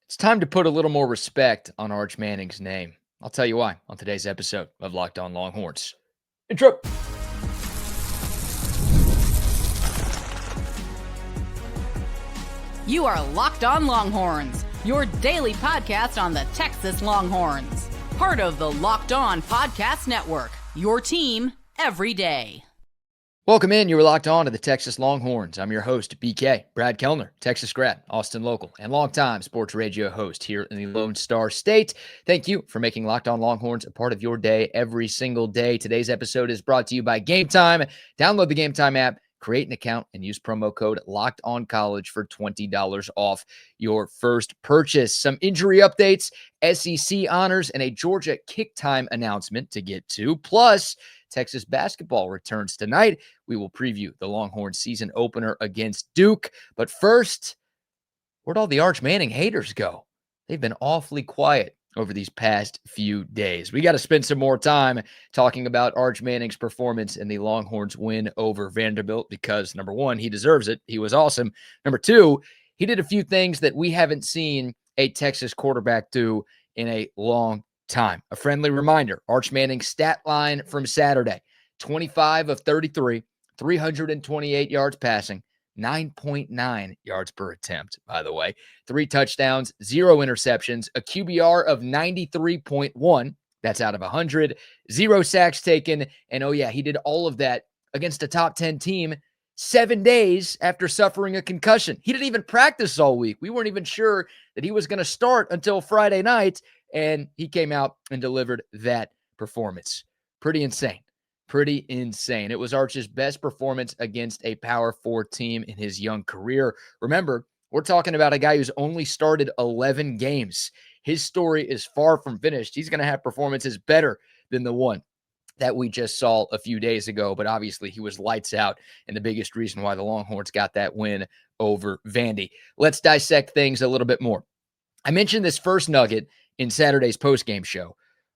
It's time to put a little more respect on Arch Manning's name. I'll tell you why on today's episode of Locked On Longhorns. Intro. You are Locked On Longhorns, your daily podcast on the Texas Longhorns. Part of the Locked On Podcast Network, your team every day. Welcome in. You are locked on to the Texas Longhorns. I'm your host, BK, Brad Kellner, Texas grad, Austin local, and longtime sports radio host here in the Lone Star State. Thank you for making Locked On Longhorns a part of your day every single day. Today's episode is brought to you by Game Time. Download the Game Time app, create an account, and use promo code LOCKEDONCollege for $20 off your first purchase. Some injury updates, SEC honors, and a Georgia kick time announcement to get to. Plus, Texas basketball returns tonight. We will preview the Longhorns season opener against Duke. But first, where'd all the Arch Manning haters go? They've been awfully quiet over these past few days. We got to spend some more time talking about Arch Manning's performance in the Longhorns win over Vanderbilt because, number one, he deserves it. He was awesome. Number two, he did a few things that we haven't seen a Texas quarterback do in a long time. A friendly reminder, Arch Manning's stat line from Saturday, 25 of 33, 328 yards passing, 9.9 yards per attempt, by the way, 3 touchdowns, 0 interceptions, a QBR of 93.1. That's out of 100, 0 sacks taken. And oh yeah, he did all of that against a top 10 team 7 days after suffering a concussion. He didn't even practice all week. We weren't even sure that he was going to start until Friday night. And he came out and delivered that performance. Pretty insane. It was Arch's best performance against a Power 4 team in his young career. Remember, we're talking about a guy who's only started 11 games. His story is far from finished. He's going to have performances better than the one that we just saw a few days ago. But obviously, he was lights out and the biggest reason why the Longhorns got that win over Vandy. Let's dissect things a little bit more. I mentioned this first nugget in Saturday's postgame show.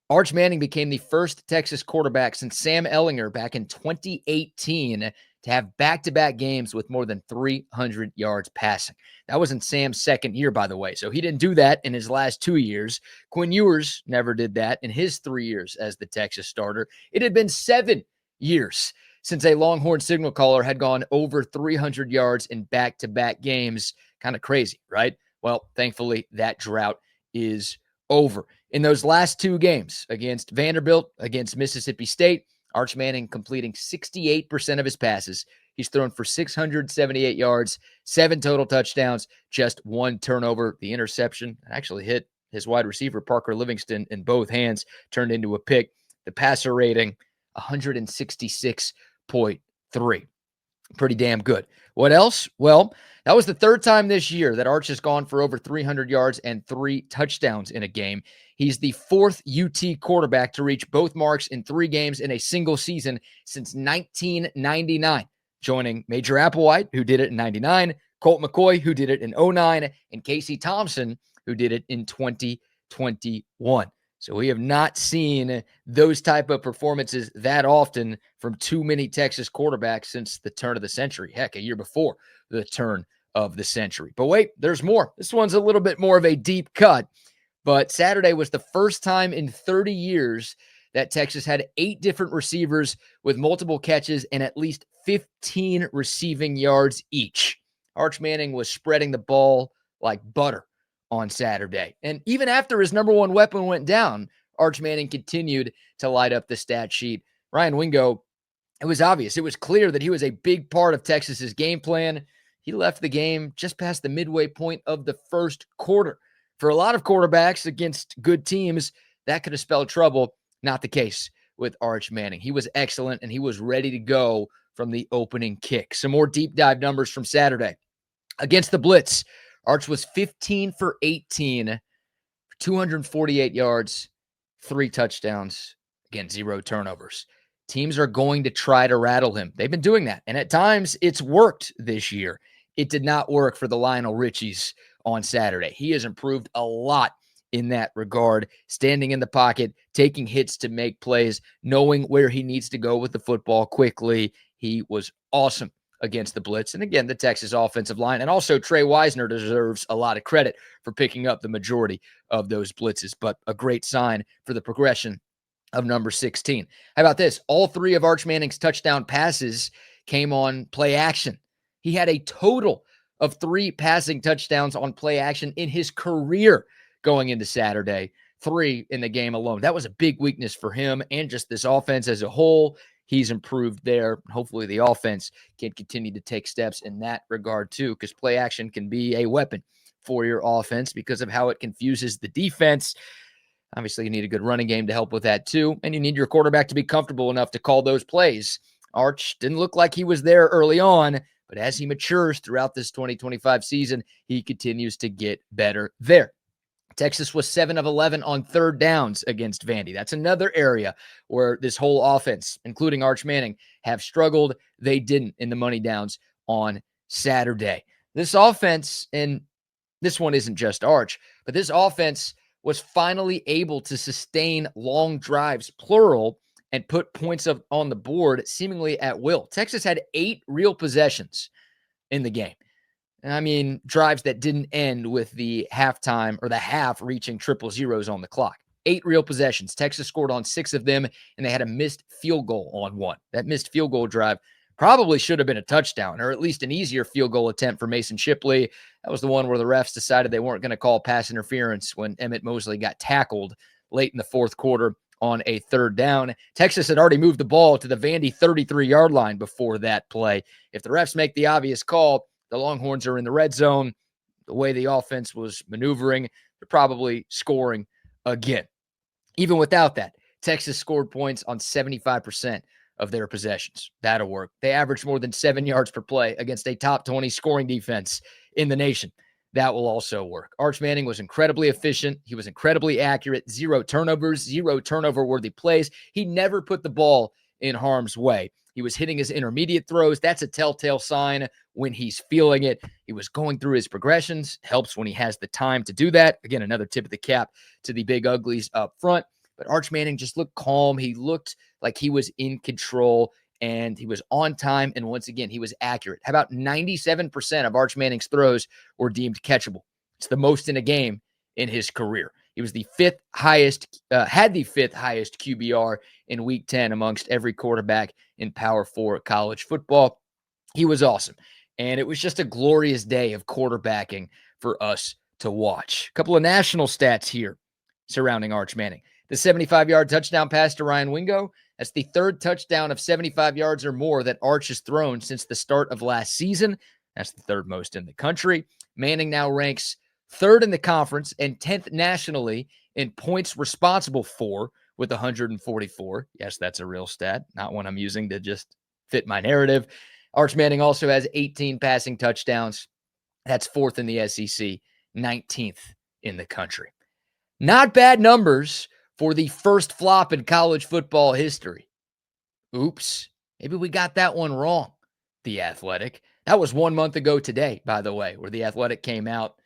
Arch Manning became the first Texas quarterback since Sam Ehlinger back in 2018 to have back-to-back games with more than 300 yards passing. That was in Sam's second year, by the way, so he didn't do that in his last 2 years. Quinn Ewers never did that in his 3 years as the Texas starter. It had been 7 years since a Longhorn signal caller had gone over 300 yards in back-to-back games. Kind of crazy, right? Well, thankfully, that drought is over. In those last 2 games against Vanderbilt, against Mississippi State, Arch Manning completing 68% of his passes. He's thrown for 678 yards, 7 total touchdowns, just 1 turnover. The interception actually hit his wide receiver, Parker Livingston, in both hands, turned into a pick. The passer rating, 166.3. Pretty damn good. What else? Well, that was the 3rd time this year that Arch has gone for over 300 yards and 3 touchdowns in a game. He's the 4th UT quarterback to reach both marks in 3 games in a single season since 1999, joining Major Applewhite, who did it in 99, Colt McCoy, who did it in 09, and Casey Thompson, who did it in 2021. So we have not seen those type of performances that often from too many Texas quarterbacks since the turn of the century. Heck, a year before the turn of the century. But wait, there's more. This one's a little bit more of a deep cut. But Saturday was the first time in 30 years that Texas had 8 different receivers with multiple catches and at least 15 receiving yards each. Arch Manning was spreading the ball like butter on Saturday. And even after his number one weapon went down, Arch Manning continued to light up the stat sheet. Ryan Wingo, it was obvious. It was clear that he was a big part of Texas's game plan. He left the game just past the midway point of the first quarter. For a lot of quarterbacks against good teams, that could have spelled trouble. Not the case with Arch Manning. He was excellent, and he was ready to go from the opening kick. Some more deep dive numbers from Saturday. Against the blitz, Arch was 15 for 18, 248 yards, 3 touchdowns, again, 0 turnovers. Teams are going to try to rattle him. They've been doing that, and at times it's worked this year. It did not work for the Lionel Richies on Saturday. He has improved a lot in that regard, standing in the pocket, taking hits to make plays, knowing where he needs to go with the football quickly. He was awesome against the blitz. And again, the Texas offensive line, and also Trey Wisner deserves a lot of credit for picking up the majority of those blitzes, but a great sign for the progression of number 16. How about this? All three of Arch Manning's touchdown passes came on play action. He had a total of 3 passing touchdowns on play action in his career going into Saturday, 3 in the game alone. That was a big weakness for him and just this offense as a whole. He's improved there. Hopefully the offense can continue to take steps in that regard too, because play action can be a weapon for your offense because of how it confuses the defense. Obviously, you need a good running game to help with that too, and you need your quarterback to be comfortable enough to call those plays. Arch didn't look like he was there early on, but as he matures throughout this 2025 season, he continues to get better there. Texas was 7 of 11 on third downs against Vandy. That's another area where this whole offense, including Arch Manning, have struggled. They didn't in the money downs on Saturday. This offense, and this one isn't just Arch, but this offense was finally able to sustain long drives, plural, and put points on the board seemingly at will. Texas had 8 real possessions in the game. I mean, drives that didn't end with the halftime or the half reaching triple zeros on the clock. 8 real possessions. Texas scored on 6 of them, and they had a missed field goal on 1. That missed field goal drive probably should have been a touchdown, or at least an easier field goal attempt for Mason Shipley. That was the one where the refs decided they weren't going to call pass interference when Emmett Mosley got tackled late in the fourth quarter on a third down. Texas had already moved the ball to the Vandy 33-yard line before that play. If the refs make the obvious call, the Longhorns are in the red zone. The way the offense was maneuvering, they're probably scoring again. Even without that, Texas scored points on 75% of their possessions. That'll work. They averaged more than 7 yards per play against a top 20 scoring defense in the nation. That will also work. Arch Manning was incredibly efficient. He was incredibly accurate. 0 turnovers, 0 turnover-worthy plays. He never put the ball in harm's way. He was hitting his intermediate throws. That's a telltale sign when he's feeling it. He was going through his progressions. Helps when he has the time to do that. Again, another tip of the cap to the big uglies up front. But Arch Manning just looked calm. He looked like he was in control, and he was on time. And once again, he was accurate. How about 97% of Arch Manning's throws were deemed catchable? It's the most in a game in his career. He was the 5th highest, had the 5th highest QBR in Week 10 amongst every quarterback in Power 4 college football. He was awesome. And it was just a glorious day of quarterbacking for us to watch. A couple of national stats here surrounding Arch Manning. The 75-yard touchdown pass to Ryan Wingo, that's the 3rd touchdown of 75 yards or more that Arch has thrown since the start of last season. That's the 3rd most in the country. Manning now ranks 3rd in the conference and 10th nationally in points responsible for with 144. Yes, that's a real stat, not one I'm using to just fit my narrative. Arch Manning also has 18 passing touchdowns. That's 4th in the SEC, 19th in the country. Not bad numbers for the first flop in college football history. Oops, maybe we got that one wrong. The Athletic. That was 1 month ago today, by the way, where The Athletic came out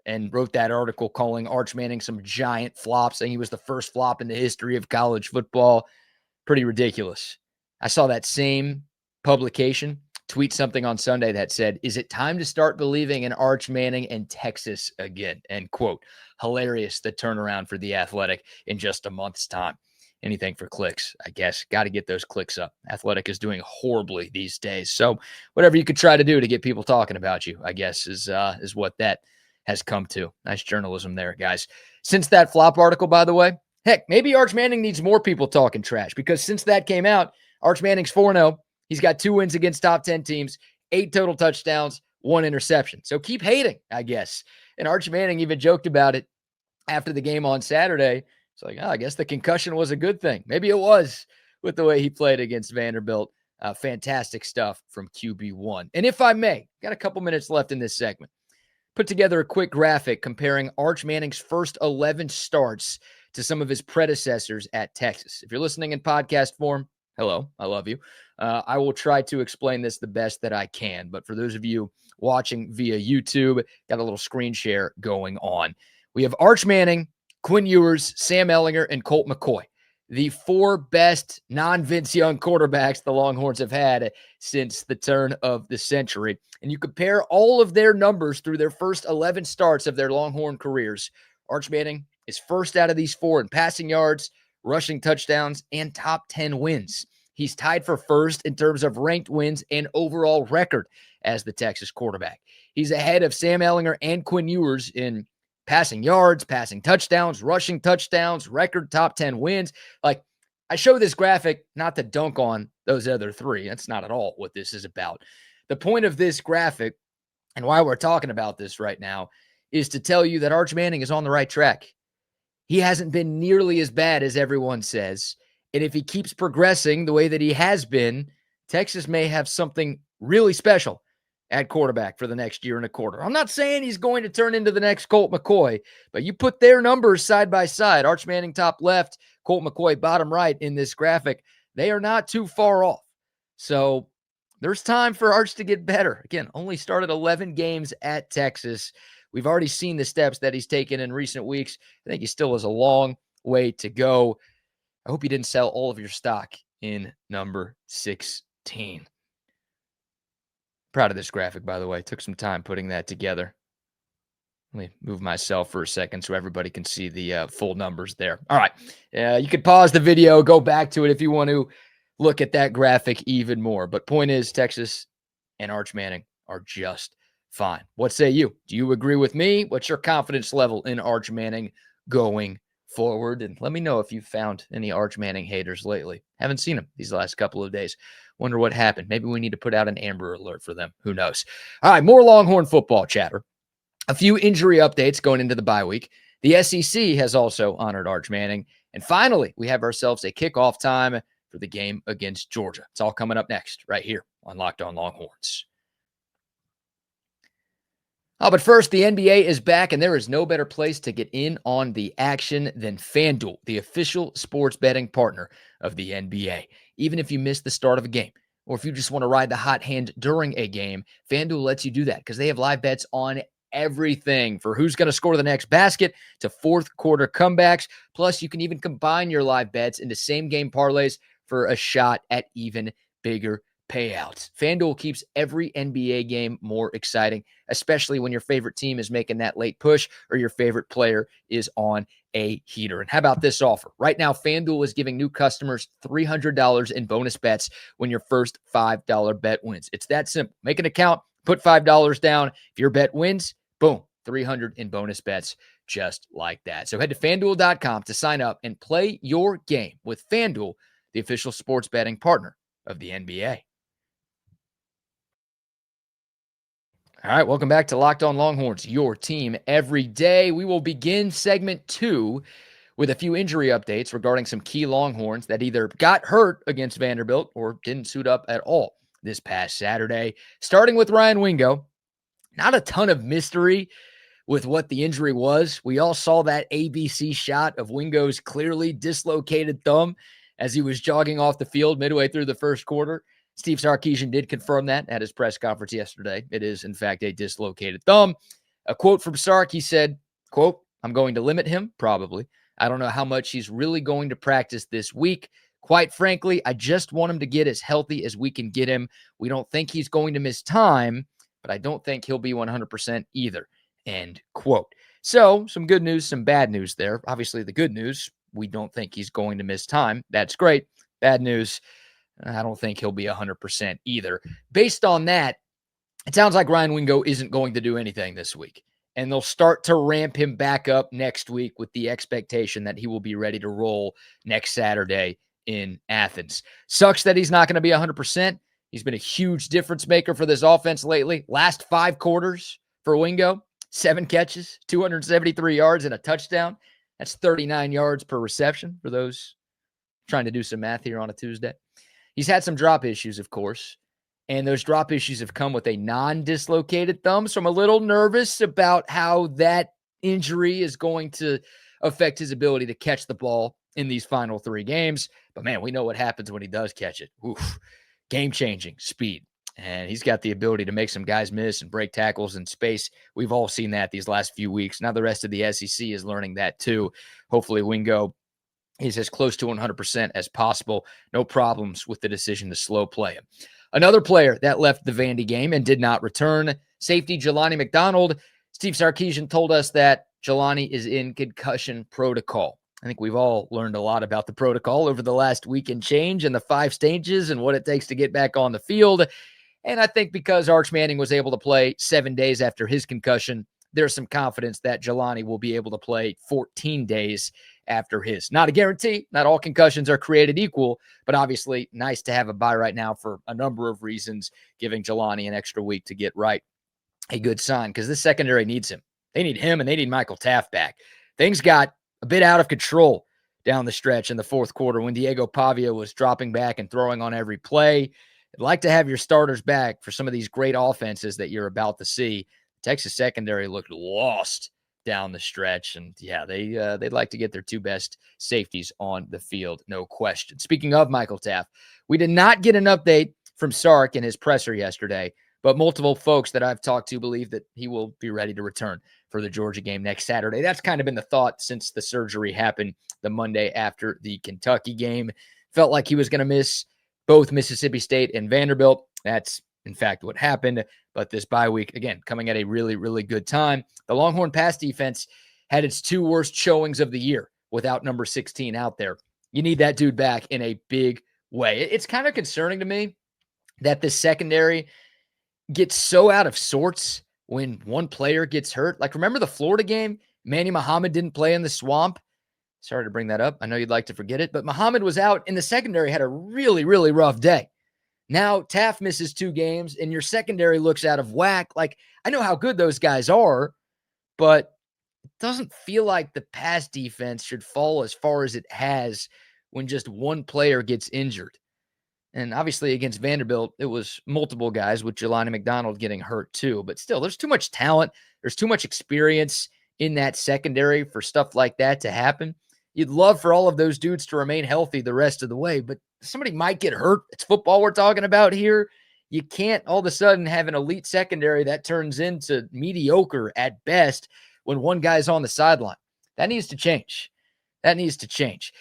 and wrote that article calling Arch Manning some giant flop, saying he was the first flop in the history of college football. Pretty ridiculous. I saw that same publication tweet something on Sunday that said, "Is it time to start believing in Arch Manning and Texas again?" End quote. Hilarious, the turnaround for The Athletic in just a month's time. Anything for clicks, I guess. Got to get those clicks up. Athletic is doing horribly these days. So whatever you could try to do to get people talking about you, I guess, is what that has come to. Nice journalism there, guys. Since that flop article, by the way, heck, maybe Arch Manning needs more people talking trash, because since that came out, Arch Manning's 4-0. He's got 2 wins against top 10 teams, 8 total touchdowns, 1 interception. So keep hating, I guess. And Arch Manning even joked about it after the game on Saturday. It's like, I guess the concussion was a good thing. Maybe it was with the way he played against Vanderbilt. Fantastic stuff from QB1. And if I may, got a couple minutes left in this segment. Put together a quick graphic comparing Arch Manning's first 11 starts to some of his predecessors at Texas. If you're listening in podcast form, hello, I love you. I will try to explain this the best that I can. But for those of you watching via YouTube, got a little screen share going on. We have Arch Manning, Quinn Ewers, Sam Ellinger, and Colt McCoy. the 4 best non-Vince Young quarterbacks the Longhorns have had since the turn of the century. And you compare all of their numbers through their first 11 starts of their Longhorn careers. Arch Manning is first out of these 4 in passing yards, rushing touchdowns, and top 10 wins. He's tied for first in terms of ranked wins and overall record as the Texas quarterback. He's ahead of Sam Ehlinger and Quinn Ewers in passing yards, passing touchdowns, rushing touchdowns, record top 10 wins. Like, I show this graphic not to dunk on those other 3. That's not at all what this is about. The point of this graphic and why we're talking about this right now is to tell you that Arch Manning is on the right track. He hasn't been nearly as bad as everyone says. And if he keeps progressing the way that he has been, Texas may have something really special at quarterback for the next year and a quarter. I'm not saying he's going to turn into the next Colt McCoy, but you put their numbers side by side, Arch Manning top left, Colt McCoy bottom right in this graphic, they are not too far off. So there's time for Arch to get better. Again, only started 11 games at Texas. We've already seen the steps that he's taken in recent weeks. I think he still has a long way to go. I hope you didn't sell all of your stock in number 16. Proud of this graphic, by the way. Took some time putting that together. Let me move myself for a second so everybody can see the full numbers there. All right. You could pause the video, go back to it if you want to look at that graphic even more. But point is, Texas and Arch Manning are just fine. What say you? Do you agree with me? What's your confidence level in Arch Manning going forward? And let me know if you've found any Arch Manning haters lately. Haven't seen them these last couple of days. Wonder what happened. Maybe we need to put out an Amber Alert for them. Who knows? All right, more Longhorn football chatter. A few injury updates going into the bye week. The SEC has also honored Arch Manning. And finally, we have ourselves a kickoff time for the game against Georgia. It's all coming up next right here on Locked On Longhorns. But first, the NBA is back, and there is no better place to get in on the action than FanDuel, the official sports betting partner of the NBA. Even if you miss the start of a game, or if you just want to ride the hot hand during a game, FanDuel lets you do that because they have live bets on everything for who's going to score the next basket to fourth quarter comebacks. Plus, you can even combine your live bets into same-game parlays for a shot at even bigger payouts. FanDuel keeps every NBA game more exciting, especially when your favorite team is making that late push or your favorite player is on a heater. And how about this offer? Right now, FanDuel is giving new customers $300 in bonus bets when your first $5 bet wins. It's that simple. Make an account, put $5 down. If your bet wins, boom, $300 in bonus bets just like that. So head to FanDuel.com to sign up and play your game with FanDuel, the official sports betting partner of the NBA. All right, welcome back to Locked On Longhorns, your team every day. We will begin segment 2 with a few injury updates regarding some key Longhorns that either got hurt against Vanderbilt or didn't suit up at all this past Saturday. Starting with Ryan Wingo, not a ton of mystery with what the injury was. We all saw that ABC shot of Wingo's clearly dislocated thumb as he was jogging off the field midway through the first quarter. Steve Sarkisian did confirm that at his press conference yesterday. It is, in fact, a dislocated thumb. A quote from Sark, he said, quote, "I'm going to limit him, probably. I don't know how much he's really going to practice this week. Quite frankly, I just want him to get as healthy as we can get him. We don't think he's going to miss time, but I don't think he'll be 100% either," end quote. So some good news, some bad news there. Obviously, the good news, we don't think he's going to miss time. That's great. Bad news, I don't think he'll be 100% either. Based on that, it sounds like Ryan Wingo isn't going to do anything this week. And they'll start to ramp him back up next week with the expectation that he will be ready to roll next Saturday in Athens. Sucks that he's not going to be 100%. He's been a huge difference maker for this offense lately. Last 5 quarters for Wingo, 7 catches, 273 yards, and a touchdown. That's 39 yards per reception for those trying to do some math here on a Tuesday. He's had some drop issues, of course, and those drop issues have come with a non-dislocated thumb, so I'm a little nervous about how that injury is going to affect his ability to catch the ball in these final 3 games. But, man, we know what happens when he does catch it. Oof, game-changing speed, and he's got the ability to make some guys miss and break tackles in space. We've all seen that these last few weeks. Now the rest of the SEC is learning that too. Hopefully Wingo He's as close to 100% as possible. No problems with the decision to slow play him. Another player that left the Vandy game and did not return, safety Jelani McDonald. Steve Sarkisian told us that Jelani is in concussion protocol. I think we've all learned a lot about the protocol over the last week and change and the 5 stages and what it takes to get back on the field. And I think because Arch Manning was able to play 7 days after his concussion, there's some confidence that Jelani will be able to play 14 days after his. Not a guarantee. Not all concussions are created equal, but obviously nice to have a bye right now for a number of reasons, giving Jelani an extra week to get right. A good sign because this secondary needs him. They need him and they need Michael Taft back. Things got a bit out of control down the stretch in the fourth quarter when Diego Pavia was dropping back and throwing on every play. I'd like to have your starters back for some of these great offenses that you're about to see. Texas secondary looked lost down the stretch, and yeah, they'd like to get their 2 best safeties on the field, no question. Speaking of Michael Taft, we did not get an update from Sark in his presser yesterday, but multiple folks that I've talked to believe that he will be ready to return for the Georgia game next Saturday. That's kind of been the thought since the surgery happened the Monday after the Kentucky game. Felt like he was going to miss both Mississippi State and Vanderbilt. That's, in fact, what happened. But this bye week, again, coming at a really, really good time. The Longhorn pass defense had its 2 worst showings of the year without number 16 out there. You need that dude back in a big way. It's kind of concerning to me that the secondary gets so out of sorts when one player gets hurt. Like, remember the Florida game? Manny Muhammad didn't play in the swamp. Sorry to bring that up. I know you'd like to forget it, but Muhammad was out in the secondary, had a really, really rough day. Now Taft misses 2 games and your secondary looks out of whack. Like, I know how good those guys are, but it doesn't feel like the pass defense should fall as far as it has when just one player gets injured. And obviously against Vanderbilt, it was multiple guys with Jelani McDonald getting hurt too. But still, there's too much talent. There's too much experience in that secondary for stuff like that to happen. You'd love for all of those dudes to remain healthy the rest of the way, but somebody might get hurt. It's football we're talking about here. You can't all of a sudden have an elite secondary that turns into mediocre at best when one guy's on the sideline. That needs to change. That needs to change.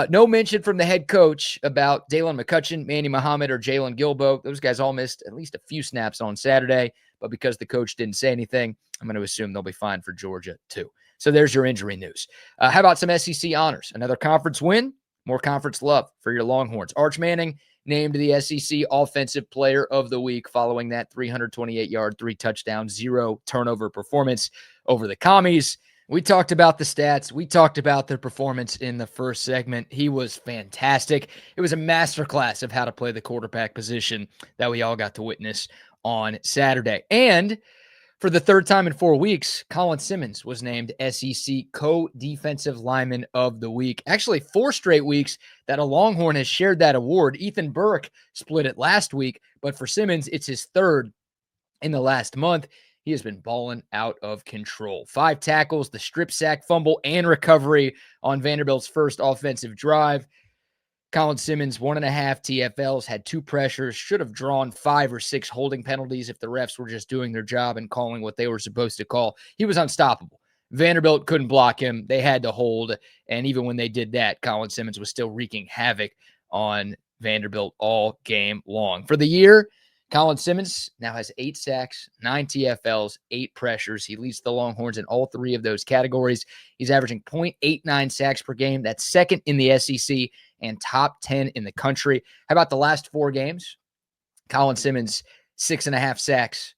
No mention from the head coach about Dalen McCutcheon, Manny Muhammad, or Jalen Gilbo. Those guys all missed at least a few snaps on Saturday, but because the coach didn't say anything, I'm going to assume they'll be fine for Georgia too. So there's your injury news. How about some SEC honors? Another conference win, more conference love for your Longhorns. Arch Manning named the SEC Offensive Player of the Week following that 328-yard, 3-touchdown, 0-turnover performance over the Commies. We talked about the stats. We talked about their performance in the first segment. He was fantastic. It was a masterclass of how to play the quarterback position that we all got to witness on Saturday. And for the 3rd time in 4 weeks, Colin Simmons was named SEC Co-Defensive Lineman of the Week. Actually, 4 straight weeks that a Longhorn has shared that award. Ethan Burke split it last week, but for Simmons, it's his 3rd in the last month. He has been balling out of control. 5 tackles, the strip sack, fumble, and recovery on Vanderbilt's first offensive drive. Colin Simmons, 1.5 TFLs, had 2 pressures, should have drawn 5 or 6 holding penalties if the refs were just doing their job and calling what they were supposed to call. He was unstoppable. Vanderbilt couldn't block him. They had to hold. And even when they did that, Colin Simmons was still wreaking havoc on Vanderbilt all game long. For the year, Colin Simmons now has 8 sacks, 9 TFLs, 8 pressures. He leads the Longhorns in all 3 of those categories. He's averaging 0.89 sacks per game. That's 2nd in the SEC and top 10 in the country. How about the last 4 games? Colin Simmons, 6.5 sacks.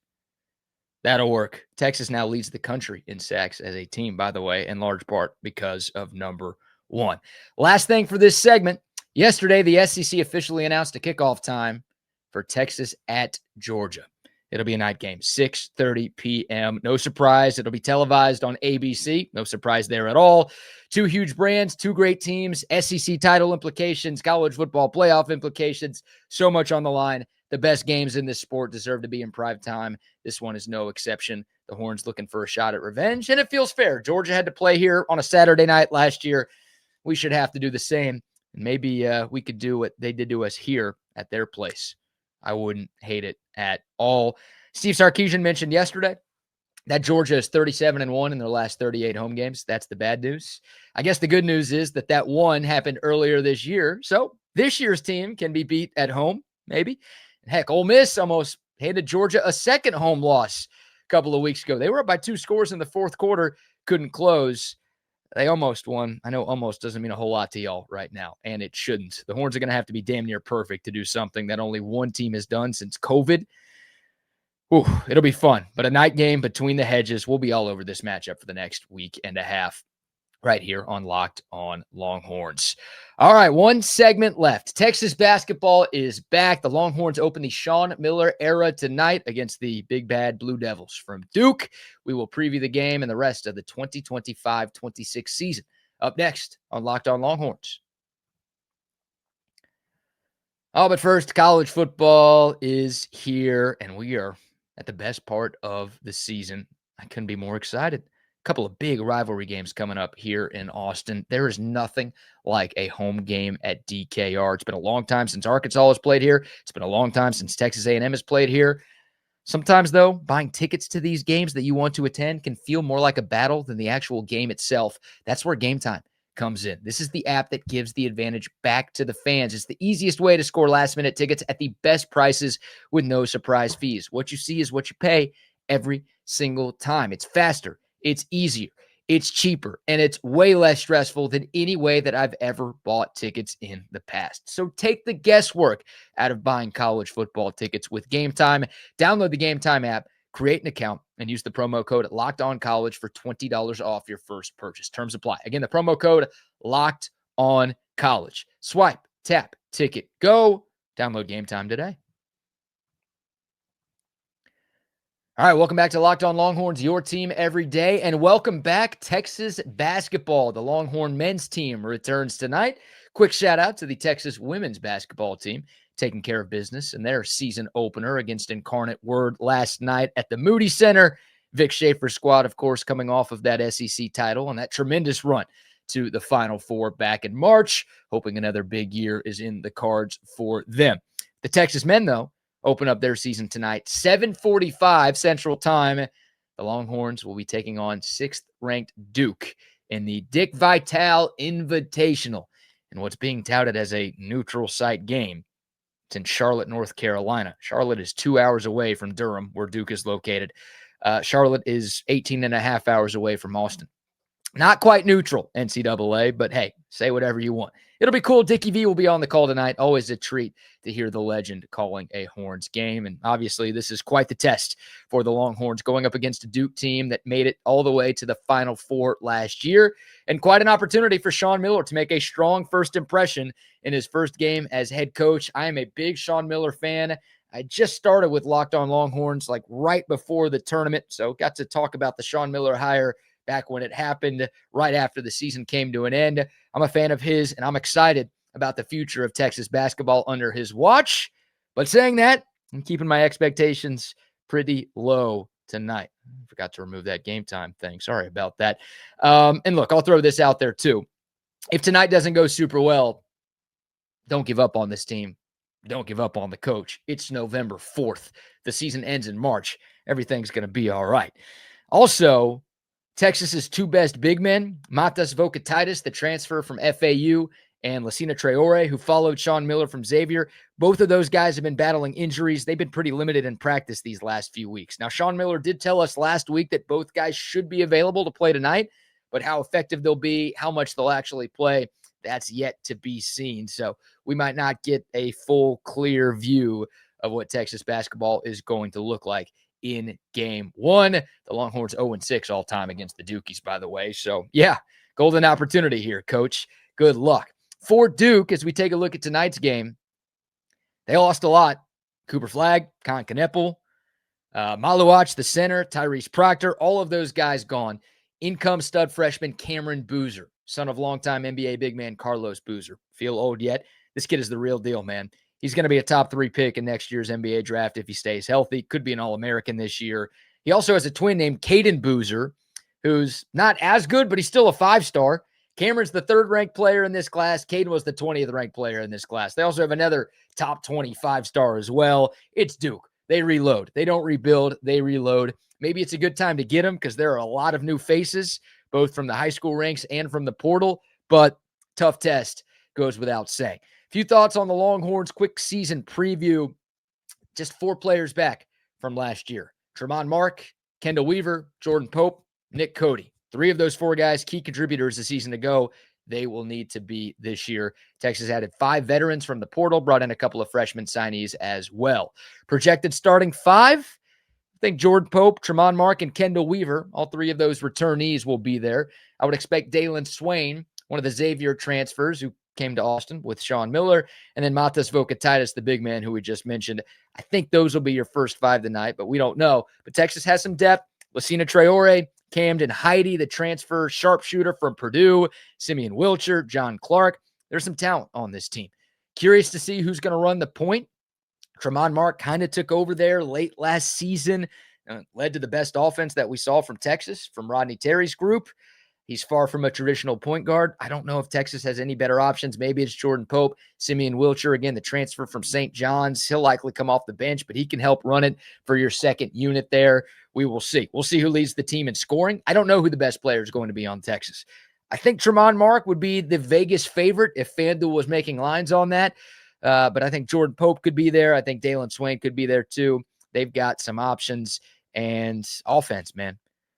That'll work. Texas now leads the country in sacks as a team, by the way, in large part because of number 1. Last thing for this segment. Yesterday, the SEC officially announced a kickoff time for Texas at Georgia. It'll be a night game, 6:30 p.m. No surprise. It'll be televised on ABC. No surprise there at all. 2 huge brands, 2 great teams, SEC title implications, college football playoff implications, so much on the line. The best games in this sport deserve to be in prime time. This one is no exception. The Horns looking for a shot at revenge, and it feels fair. Georgia had to play here on a Saturday night last year. We should have to do the same, and maybe we could do what they did to us here at their place. I wouldn't hate it at all. Steve Sarkisian mentioned yesterday That Georgia is 37-1 in their last 38 home games. That's the bad news. I guess the good news is that one happened earlier this year. So this year's team can be beat at home, maybe. Heck, Ole Miss almost handed Georgia a second home loss a couple of weeks ago. They were up by 2 scores in the fourth quarter, couldn't close. They almost won. I know almost doesn't mean a whole lot to y'all right now, and it shouldn't. The Horns are going to have to be damn near perfect to do something that only one team has done since COVID. Ooh, it'll be fun. But a night game between the hedges. We'll be all over this matchup for the next week and a half right here on Locked on Longhorns. All right, one segment left. Texas basketball is back. The Longhorns open the Sean Miller era tonight against the Big Bad Blue Devils from Duke. We will preview the game and the rest of the 2025-26 season. Up next on Locked on Longhorns. Oh, but first, college football is here, and we are at the best part of the season. I couldn't be more excited. A couple of big rivalry games coming up here in Austin. There is nothing like a home game at DKR. It's been a long time since Arkansas has played here. It's been a long time since Texas A&M has played here. Sometimes, though, buying tickets to these games that you want to attend can feel more like a battle than the actual game itself. That's where Game Time comes in. This is the app that gives the advantage back to the fans. It's the easiest way to score last-minute tickets at the best prices with no surprise fees. What you see is what you pay every single time. It's faster, it's easier, it's cheaper, and it's way less stressful than any way that I've ever bought tickets in the past. So take the guesswork out of buying college football tickets with Game Time. Download the Game Time app, create an account, and use the promo code LOCKEDONCollege for $20 off your first purchase. Terms apply. Again, the promo code LOCKEDONCollege. Swipe, tap, ticket, go. Download Game Time today. All right, welcome back to Locked on Longhorns, your team every day, and welcome back Texas basketball. The Longhorn men's team returns tonight. Quick shout out to the Texas women's basketball team taking care of business in their season opener against Incarnate Word last night at the Moody Center. Vic Schaefer's squad, of course, coming off of that SEC title and that tremendous run to the Final Four back in March, hoping another big year is in the cards for them. The Texas men, though, open up their season tonight, 7:45 Central Time. The Longhorns will be taking on 6th-ranked Duke in the Dick Vitale Invitational in what's being touted as a neutral site game. It's in Charlotte, North Carolina. Charlotte is 2 hours away from Durham, where Duke is located. Charlotte is 18 and a half hours away from Austin. Not quite neutral, NCAA, but hey, say whatever you want. It'll be cool. Dickie V will be on the call tonight. Always a treat to hear the legend calling a Horns game. And obviously, this is quite the test for the Longhorns going up against a Duke team that made it all the way to the Final Four last year. And quite an opportunity for Sean Miller to make a strong first impression in his first game as head coach. I am a big Sean Miller fan. I just started with Locked on Longhorns like right before the tournament, so got to talk about the Sean Miller hire back when it happened, right after the season came to an end. I'm a fan of his, and I'm excited about the future of Texas basketball under his watch. But saying that, I'm keeping my expectations pretty low tonight. I forgot to remove that Game Time thing. Sorry about that. And look, I'll throw this out there too. If tonight doesn't go super well, don't give up on this team. Don't give up on the coach. It's November 4th. The season ends in March. Everything's going to be all right. Also, Texas's 2 best big men, Matas Vokatitis, the transfer from FAU, and Lacina Traore, who followed Sean Miller from Xavier. Both of those guys have been battling injuries. They've been pretty limited in practice these last few weeks. Now, Sean Miller did tell us last week that both guys should be available to play tonight, but how effective they'll be, how much they'll actually play, that's yet to be seen. So we might not get a full, clear view of what Texas basketball is going to look like in game 1. The Longhorns 0-6 all time against the Dukies, by the way. So, yeah, golden opportunity here, coach. Good luck. For Duke, as we take a look at tonight's game, they lost a lot. Cooper Flagg, Con Kneppel, Maluach, the center, Tyrese Proctor, all of those guys gone. In-comes stud freshman Cameron Boozer, son of longtime NBA big man Carlos Boozer. Feel old yet? This kid is the real deal, man. He's going to be a top 3 pick in next year's NBA draft if he stays healthy. Could be an All-American this year. He also has a twin named Caden Boozer, who's not as good, but he's still a 5-star. Cameron's the 3rd-ranked player in this class. Caden was the 20th-ranked player in this class. They also have another top 25 star as well. It's Duke. they reload. They don't rebuild, they reload. Maybe it's a good time to get them because there are a lot of new faces, both from the high school ranks and from the portal, but tough test goes without saying. A few thoughts on the Longhorns, quick season preview. Just 4 players back from last year. Tremont Mark, Kendall Weaver, Jordan Pope, Nick Cody. 3 of those 4 guys, key contributors a season ago. They will need to be this year. Texas added 5 veterans from the portal, brought in a couple of freshman signees as well. Projected starting 5, I think Jordan Pope, Tremont Mark, and Kendall Weaver, all 3 of those returnees will be there. I would expect Dalen Swain, one of the Xavier transfers who came to Austin with Sean Miller, and then Matas Vokatitis, the big man who we just mentioned. I think those will be your first 5 tonight, but we don't know. But Texas has some depth. Lucina Traore, Camden Heidi, the transfer sharpshooter from Purdue, Simeon Wilcher, John Clark. There's some talent on this team. Curious to see who's going to run the point. Tremont Mark kind of took over there late last season, led to the best offense that we saw from Texas, from Rodney Terry's group. He's far from a traditional point guard. I don't know if Texas has any better options. Maybe it's Jordan Pope, Simeon Wilcher, again, the transfer from St. John's. He'll likely come off the bench, but he can help run it for your second unit there. We will see. We'll see who leads the team in scoring. I don't know who the best player is going to be on Texas. I think Tremont Mark would be the Vegas favorite if FanDuel was making lines on that. But I think Jordan Pope could be there. I think Dalen Swain could be there too. They've got some options and offense, man.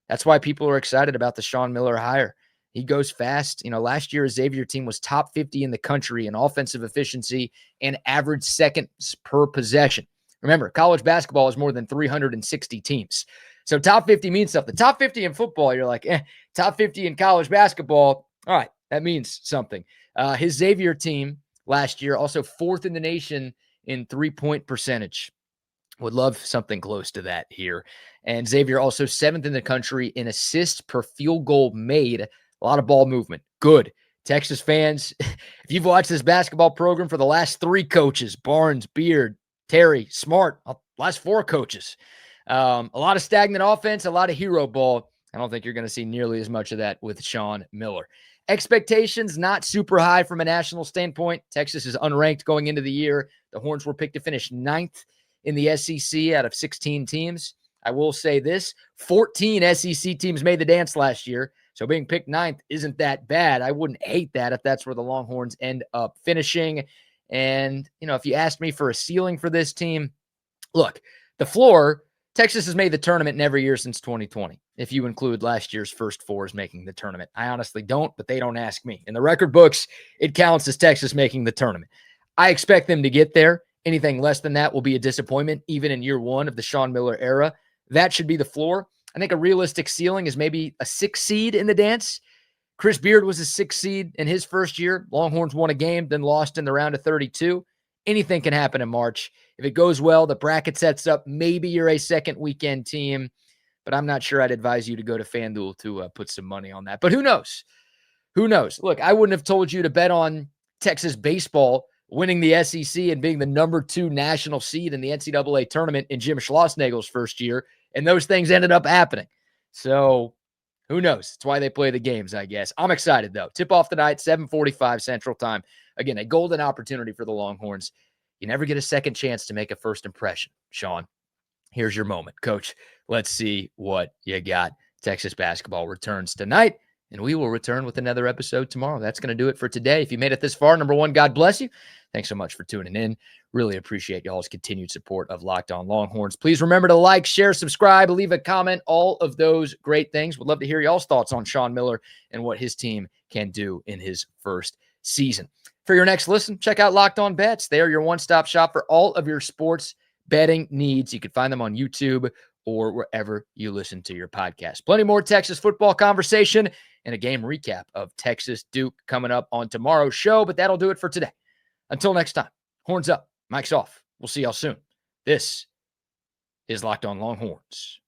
That's why people are excited about the Sean Miller hire. He goes fast. Last year, his Xavier team was top 50 in the country in offensive efficiency and average seconds per possession. Remember, college basketball is more than 360 teams. So top 50 means something. Top 50 in football, you're like, top 50 in college basketball. All right, that means something. His Xavier team last year, also 4th in the nation in three-point percentage. Would love something close to that here. And Xavier also 7th in the country in assists per field goal made. A lot of ball movement. Good. Texas fans, if you've watched this basketball program for the last 3 coaches, Barnes, Beard, Terry, Smart, last 4 coaches, a lot of stagnant offense, a lot of hero ball. I don't think you're going to see nearly as much of that with Sean Miller. Expectations not super high from a national standpoint. Texas is unranked going into the year. The Horns were picked to finish 9th in the SEC out of 16 teams. I will say this, 14 SEC teams made the dance last year, so being picked 9th isn't that bad. I wouldn't hate that if that's where the Longhorns end up finishing. And, if you asked me for a ceiling for this team, look, the floor, Texas has made the tournament in every year since 2020, if you include last year's first 4s making the tournament. I honestly don't, but they don't ask me. In the record books, it counts as Texas making the tournament. I expect them to get there. Anything less than that will be a disappointment, even in year 1 of the Sean Miller era. That should be the floor. I think a realistic ceiling is maybe a 6 seed in the dance. Chris Beard was a 6 seed in his first year. Longhorns won a game, then lost in the round of 32. Anything can happen in March. If it goes well, the bracket sets up. Maybe you're a second weekend team, but I'm not sure I'd advise you to go to FanDuel to put some money on that. But who knows? Who knows? Look, I wouldn't have told you to bet on Texas baseball winning the SEC and being the number 2 national seed in the NCAA tournament in Jim Schlossnagel's first year, and those things ended up happening. So who knows? That's why they play the games, I guess. I'm excited, though. Tip off tonight, 7:45 Central Time. Again, a golden opportunity for the Longhorns. You never get a second chance to make a first impression. Sean, here's your moment. Coach, let's see what you got. Texas basketball returns tonight, and we will return with another episode tomorrow. That's going to do it for today. If you made it this far, number 1, God bless you. Thanks so much for tuning in. Really appreciate y'all's continued support of Locked On Longhorns. Please remember to like, share, subscribe, leave a comment, all of those great things. Would love to hear y'all's thoughts on Sean Miller and what his team can do in his first season. For your next listen, check out Locked On Bets. They are your one-stop shop for all of your sports betting needs. You can find them on YouTube or wherever you listen to your podcast. Plenty more Texas football conversation and a game recap of Texas Duke coming up on tomorrow's show, but that'll do it for today. Until next time, horns up, mics off. We'll see y'all soon. This is Locked On Longhorns.